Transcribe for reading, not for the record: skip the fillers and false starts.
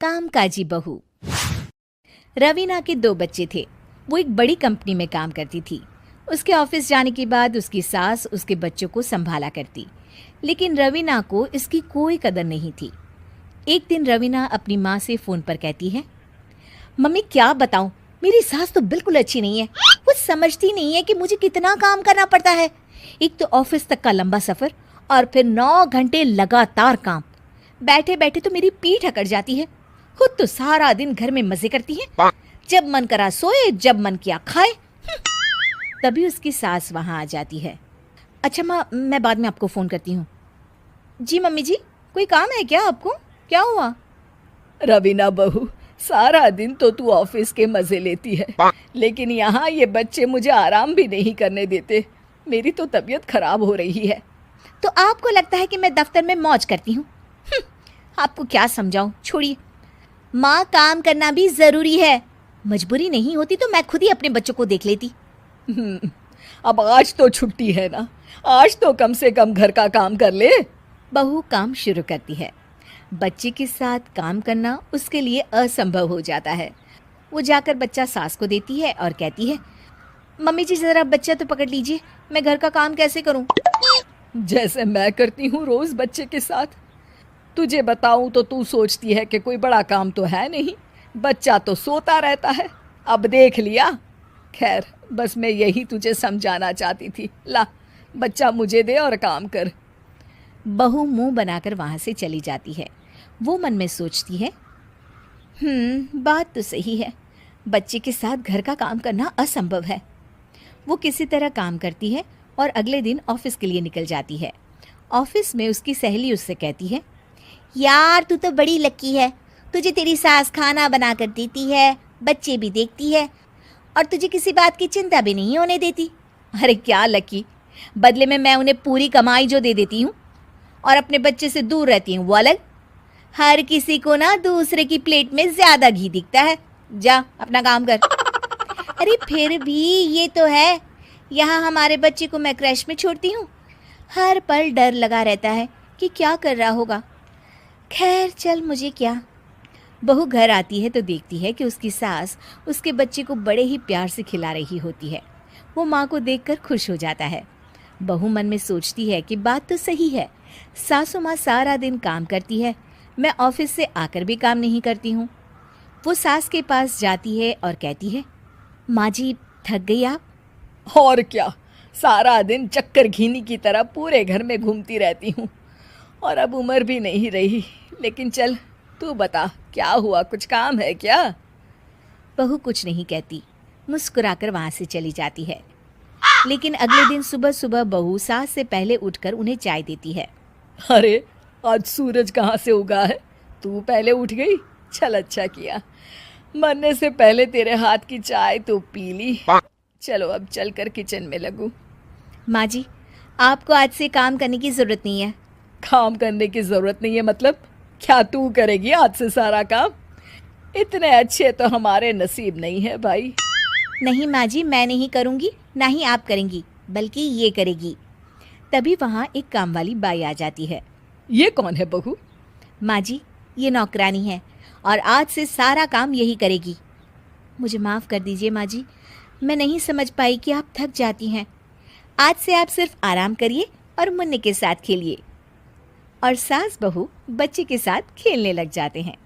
कामकाजी बहू। रवीना के 2 बच्चे थे। वो एक बड़ी कंपनी में काम करती थी। उसके ऑफिस जाने के बाद उसकी सास उसके बच्चों को संभाला करती, लेकिन रवीना को इसकी कोई कदर नहीं थी। एक दिन रवीना अपनी माँ से फ़ोन पर कहती है, मम्मी क्या बताऊं, मेरी सास तो बिल्कुल अच्छी नहीं है। वो समझती नहीं है कि मुझे कितना काम करना पड़ता है। एक तो ऑफिस तक का लंबा सफ़र और फिर 9 घंटे लगातार काम। बैठे बैठे तो मेरी पीठ अकड़ जाती है। खुद तो सारा दिन घर में मजे करती है, जब मन करा सोए, जब मन किया खाए। तभी उसकी सास वहां आ जाती है। अच्छा माँ, मैं बाद में आपको फ़ोन करती हूँ। जी मम्मी जी, कोई काम है क्या आपको? क्या हुआ? रवीना बहू, सारा दिन तो तू ऑफिस के मजे लेती है, लेकिन यहाँ ये बच्चे मुझे आराम भी नहीं करने देते। मेरी तो तबीयत खराब हो रही है। तो आपको लगता है कि मैं दफ्तर में मौज करती हूँ? आपको क्या समझाऊं, छोड़िए। माँ, काम करना भी ज़रूरी है। मजबूरी नहीं होती तो मैं खुद ही अपने बच्चों को देख लेती। अब आज तो छुट्टी है ना, आज तो कम से कम घर का काम कर ले। बहू काम शुरू करती है। बच्चे के साथ काम करना उसके लिए असंभव हो जाता है। वो जाकर बच्चा सास को देती है और कहती है, मम्मी जी ज़रा बच्चा तो पकड़ लीजिए, मैं घर का काम कैसे करूं? जैसे मैं करती हूँ रोज बच्चे के साथ। तुझे बताऊं तो तू सोचती है कि कोई बड़ा काम तो है नहीं, बच्चा तो सोता रहता है। अब देख लिया। खैर, बस मैं यही तुझे समझाना चाहती थी। ला, बच्चा मुझे दे और काम कर। बहू मुंह बनाकर वहां से चली जाती है। वो मन में सोचती है, बात तो सही है, बच्चे के साथ घर का काम करना असंभव है। वो किसी तरह काम करती है और अगले दिन ऑफिस के लिए निकल जाती है। ऑफिस में उसकी सहेली उससे कहती है, यार तू तो बड़ी लकी है, तुझे तेरी सास खाना बना कर देती है, बच्चे भी देखती है और तुझे किसी बात की चिंता भी नहीं होने देती। अरे क्या लकी, बदले में मैं उन्हें पूरी कमाई जो दे देती हूँ और अपने बच्चे से दूर रहती हूँ वो अलग। हर किसी को ना दूसरे की प्लेट में ज़्यादा घी दिखता है। जा अपना काम कर। अरे फिर भी ये तो है, यहाँ हमारे बच्चे को मैं क्रैश में छोड़ती हूँ, हर पल डर लगा रहता है कि क्या कर रहा होगा। खैर चल, मुझे क्या। बहू घर आती है तो देखती है कि उसकी सास उसके बच्चे को बड़े ही प्यार से खिला रही होती है। वो माँ को देखकर खुश हो जाता है। बहू मन में सोचती है कि बात तो सही है, सासू माँ सारा दिन काम करती है, मैं ऑफिस से आकर भी काम नहीं करती हूँ। वो सास के पास जाती है और कहती है, माँ जी थक गई आप? और क्या, सारा दिन चक्कर घीनी की तरह पूरे घर में घूमती रहती हूँ और अब उम्र भी नहीं रही। लेकिन चल तू बता, क्या हुआ, कुछ काम है क्या? बहू कुछ नहीं कहती, मुस्कुराकर वहाँ से चली जाती है। लेकिन अगले दिन सुबह सुबह बहू सास से पहले उठकर उन्हें चाय देती है। अरे आज सूरज कहाँ से उगा है, तू पहले उठ गई। चल अच्छा किया, मरने से पहले तेरे हाथ की चाय तो पी ली। चलो अब चलकर किचन में लगूं। माँ जी, आपको आज से काम करने की ज़रूरत नहीं है। काम करने की ज़रूरत नहीं है मतलब? क्या तू करेगी आज से सारा काम? इतने अच्छे तो हमारे नसीब नहीं है भाई। नहीं माँ जी, मैं नहीं करूँगी, ना ही आप करेंगी, बल्कि ये करेगी। तभी वहाँ एक काम वाली बाई आ जाती है। ये कौन है बहू? माँ जी, ये नौकरानी है और आज से सारा काम यही करेगी। मुझे माफ़ कर दीजिए माँ जी, मैं नहीं समझ पाई कि आप थक जाती हैं। आज से आप सिर्फ आराम करिए और मुन्ने के साथ खेलिए। और सास बहू बच्चे के साथ खेलने लग जाते हैं।